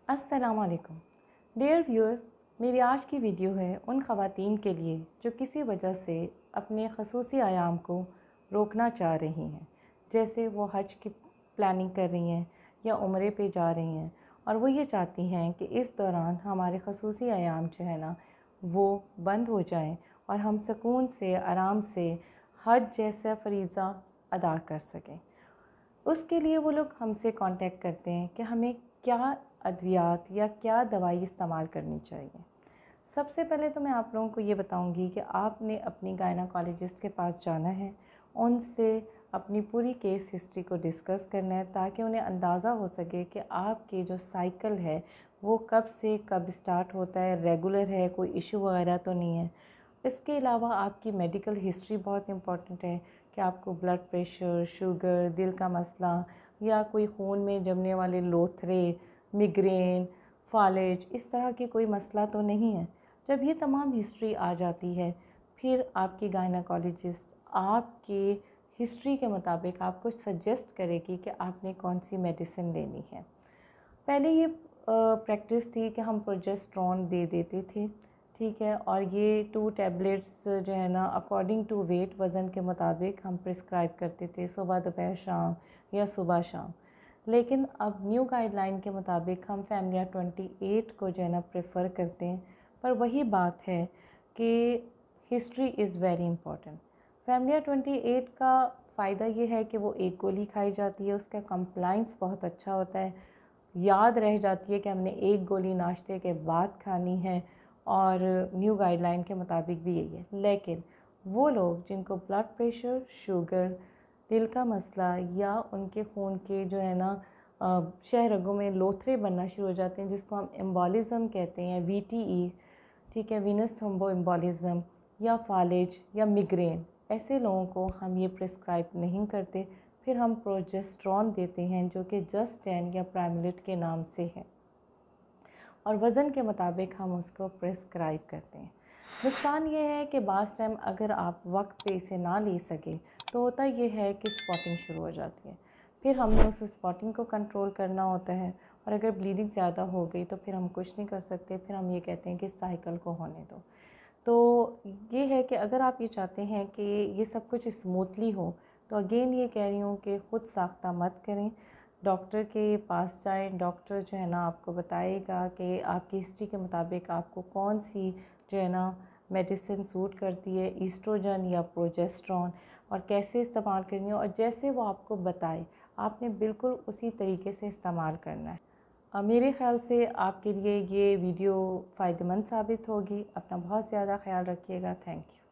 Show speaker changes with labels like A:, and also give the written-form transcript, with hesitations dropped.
A: अस्सलाम वालेकुम dear viewers. मेरी आज की वीडियो है उन ख़वातीन के लिए जो किसी वजह से अपने ख़ुसूसी आयाम को रोकना चाह रही हैं, जैसे वो हज की प्लानिंग कर रही हैं या उम्रे पे जा रही हैं और वो ये चाहती हैं कि इस दौरान हमारे ख़ुसूसी आयाम जो है ना वो बंद हो जाएं और हम सुकून से आराम से हज जैसा फ़रीज़ा अदा कर सकें। उसके लिए वो लोग हमसे कांटेक्ट करते हैं कि हमें क्या अद्वियात या क्या दवाई इस्तेमाल करनी चाहिए। सबसे पहले तो मैं आप लोगों को ये बताऊंगी कि आपने अपनी गायनाकोलॉजिस्ट के पास जाना है, उनसे अपनी पूरी केस हिस्ट्री को डिस्कस करना है ताकि उन्हें अंदाज़ा हो सके कि आपकी जो साइकिल है वो कब से कब स्टार्ट होता है, रेगुलर है, कोई इशू वगैरह तो नहीं है। इसके अलावा आपकी मेडिकल हिस्ट्री बहुत इम्पॉर्टेंट है कि आपको ब्लड प्रेशर, शुगर, दिल का मसला या कोई खून में जमने वाले लोथरे, मिग्रेन, फालिज, इस तरह की कोई मसला तो नहीं है। जब ये तमाम हिस्ट्री आ जाती है फिर आपकी गायनाकोलॉजिस्ट आपके हिस्ट्री के मुताबिक आपको सजेस्ट करेगी कि आपने कौन सी मेडिसिन लेनी है। पहले ये प्रैक्टिस थी कि हम प्रोजेस्टेरोन दे देते थे, ठीक है, और ये 2 टैबलेट्स जो है ना अकॉर्डिंग टू वेट, वज़न के मुताबिक हम प्रिस्क्राइब करते थे, सुबह दोपहर शाम या सुबह शाम। लेकिन अब न्यू गाइडलाइन के मुताबिक हम फैमिलिया 28 को जो है ना प्रेफर करते हैं। पर वही बात है कि history is very important. Familia 28 का फ़ायदा ये है कि वो एक गोली खाई जाती है, उसका कंप्लाइंस बहुत अच्छा होता है, याद रह जाती है कि हमने एक गोली नाश्ते के बाद खानी है और न्यू गाइडलाइन के मुताबिक भी यही है। लेकिन वो लोग जिनको ब्लड प्रेशर, शुगर, दिल का मसला या उनके खून के जो है ना शह रगों में लोथरे बनना शुरू हो जाते हैं, जिसको हम एम्बोलिज़म कहते हैं, VTE, ठीक है, वीनस थ्रोम्बो एम्बोलिज़म, या फालिज या मिग्रेन, ऐसे लोगों को हम ये प्रिस्क्राइब नहीं करते। फिर हम प्रोजेस्टेरोन देते हैं जो कि जस्ट10 या प्राइमलिट के नाम से है और वज़न के मुताबिक हम उसको प्रिस्क्राइब करते हैं। नुकसान ये है कि बाज़ टाइम अगर आप वक्त पे इसे ना ले सके तो होता ये है कि स्पॉटिंग शुरू हो जाती है। फिर हमने उस स्पॉटिंग को कंट्रोल करना होता है और अगर ब्लीडिंग ज़्यादा हो गई तो फिर हम कुछ नहीं कर सकते, फिर हम ये कहते हैं कि साइकिल को होने दो। तो ये है कि अगर आप ये चाहते हैं कि ये सब कुछ स्मूथली हो तो अगेन ये कह रही हूँ कि ख़ुद साख्ता मत करें, डॉक्टर के पास जाएं। डॉक्टर जो है ना आपको बताएगा कि आपकी हिस्ट्री के मुताबिक आपको कौन सी जो है ना मेडिसिन सूट करती है, ईस्ट्रोजन या प्रोजेस्टेरोन, और कैसे इस्तेमाल करनी है, और जैसे वो आपको बताए आपने बिल्कुल उसी तरीके से इस्तेमाल करना है। मेरे ख़्याल से आपके लिए ये वीडियो फ़ायदेमंद साबित होगी। अपना बहुत ज़्यादा ख्याल रखिएगा। Thank you.